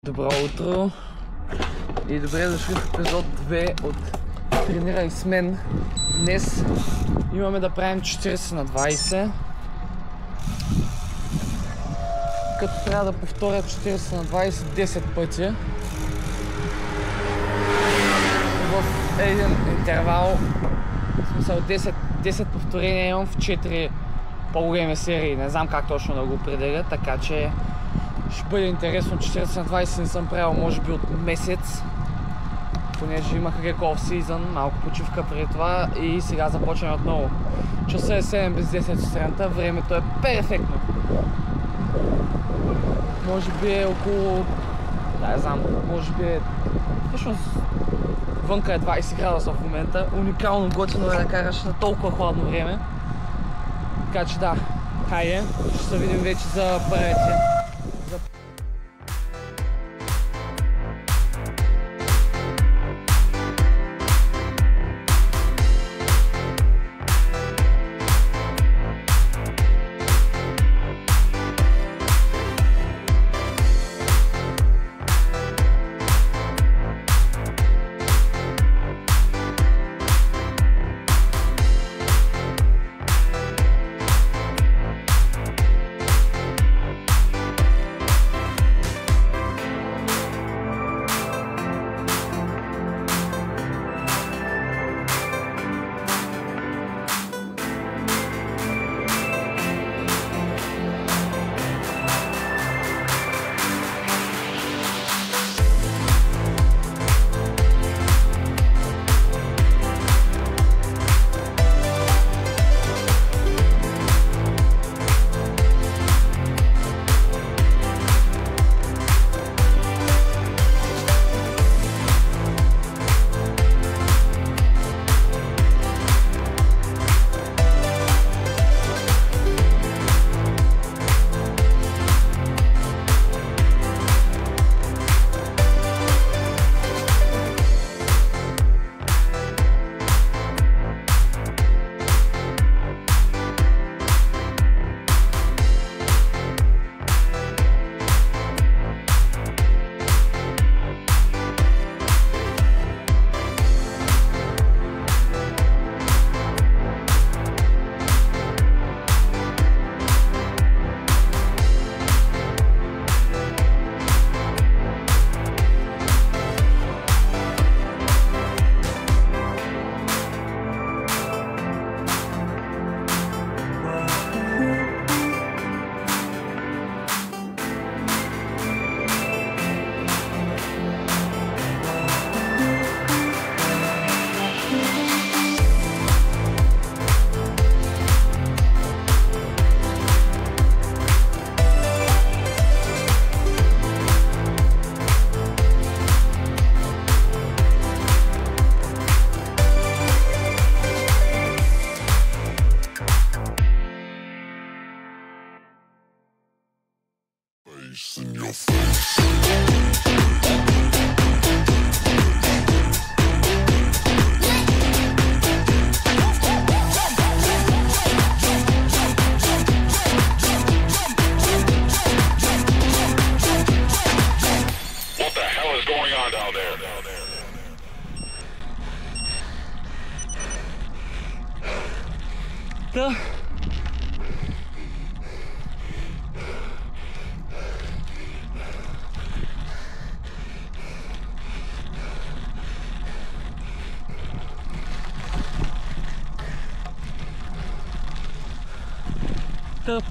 Добро утро и добре дошли в епизод 2 от Тренирай с мен. Днес имаме да правим 40/20, като трябва да повторя 40/20 10 пъти в един интервал. В смисъл 10 повторения имам в 4 по-големи серии. Не знам как точно да го определя, така че ще бъде интересно. 40/20 не съм правил може би от месец, понеже имах рекол в сезон, малко почивка преди това и сега започваме отново. Часа е 7 без 10 сутринта, времето е перфектно. Може би е около... не знам, може би е... всъщност вънка е 20 градуса в момента. Уникално готино е да караш на толкова хладно време. Така че да, хайде, ще се видим вече за първите. In your face. What the hell is going on down there?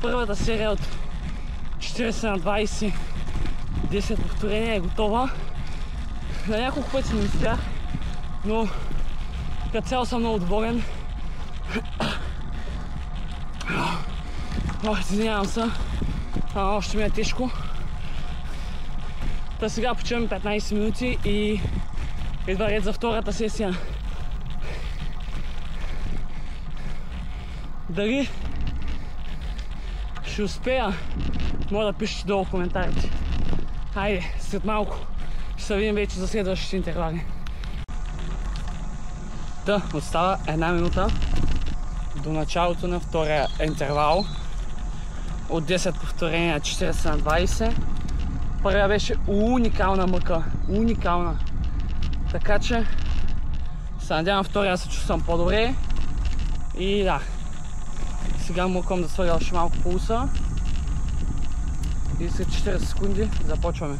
Първата серия от 40/20 10 повторения е готова. На няколко пъти не успях, но като цяло съм много доволен. Извинявам се, още ми е тежко. Та сега почиваме 15 минути и едва ред за втората сесия. Дали ще успея, може да пишете долу в коментарите. Хайде, след малко ще се видим вече за следващите интервали. Да, остава една минута до началото на втория интервал от 10 повторения 40/20. Първия беше уникална мъка. Уникална. Така че се надявам втория се чувствам по-добре. И да. Сега мукам да свърля още малко пулса. И след 40 секунди започваме.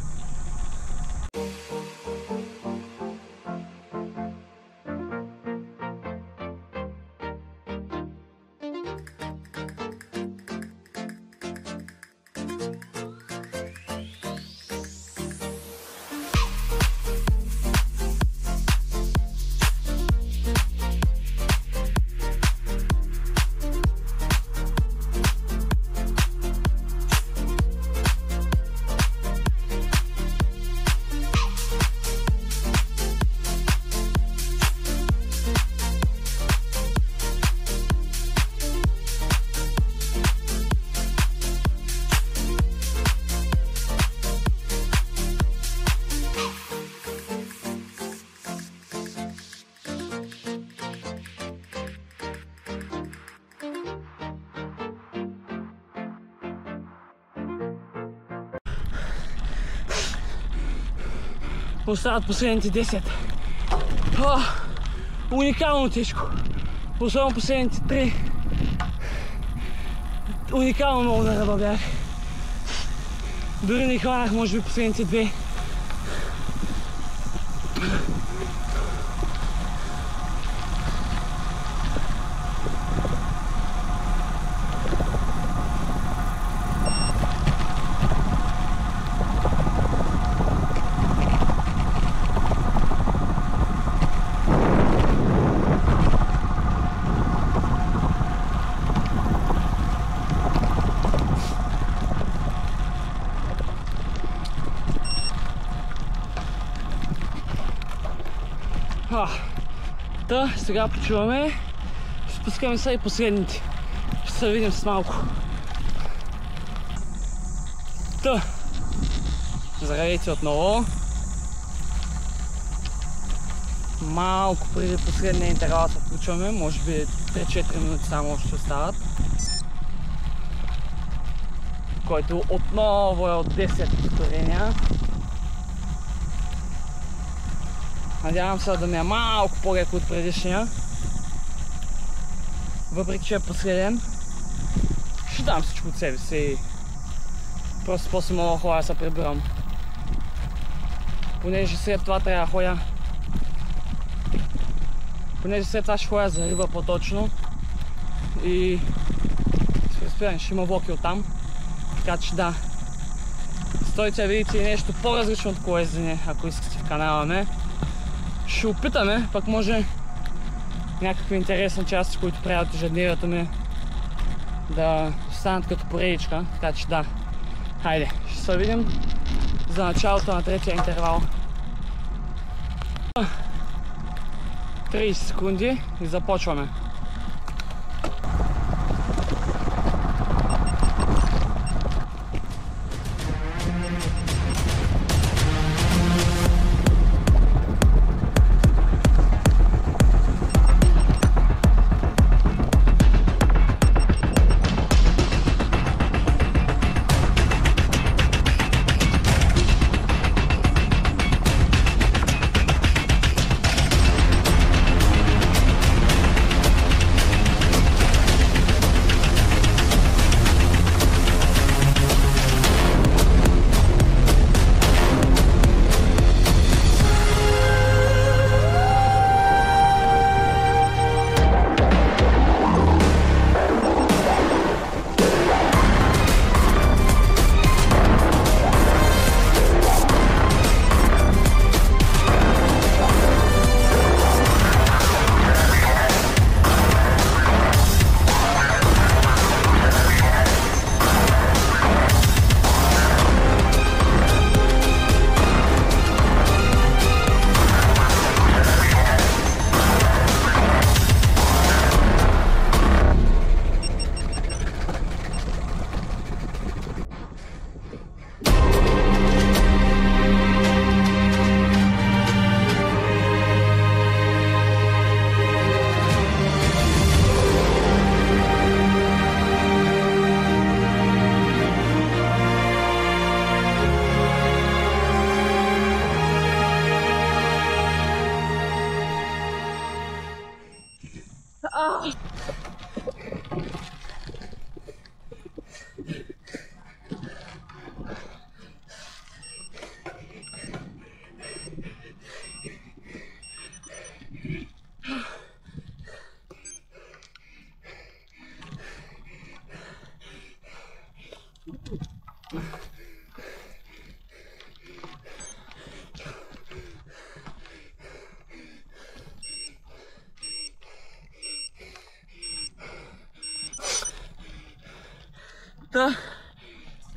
Остават последните 10. Уникално тежко. Особено последните 3. Уникално много да ръба бях. Дори не хванах, може би, последните 2. Та, сега почуваме. Спускаме се и последните. Ще се видим с малко. Та, здравейте отново. Малко преди последния интервал се включваме. Може би 3-4 минути само още остават. Който отново е от 10 повторения. Надявам се да ми е малко по-леко от предишния. Въпреки че е последен, ще дам всичко от себе си. Просто после мога да ходя да се прибирам. Понеже след това трябва да ходя. Понеже след това ще ходя за риба по-точно. И с разпиране ще има влоки оттам. Така че да. Стойте да видите и нещо по-различно от колездене, ако искате в канала ми. Ще опитаме, пък може някакви интересни части, които правят от ежедневието ми да станат като поредичка, така че да. Хайде, ще се видим за началото на третия интервал. 30 секунди и започваме.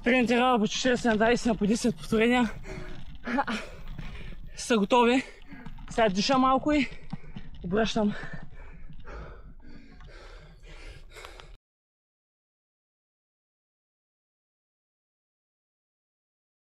Три интервала по 40 на 20 по 10 повторения са готови. Сега диша малко и обръщам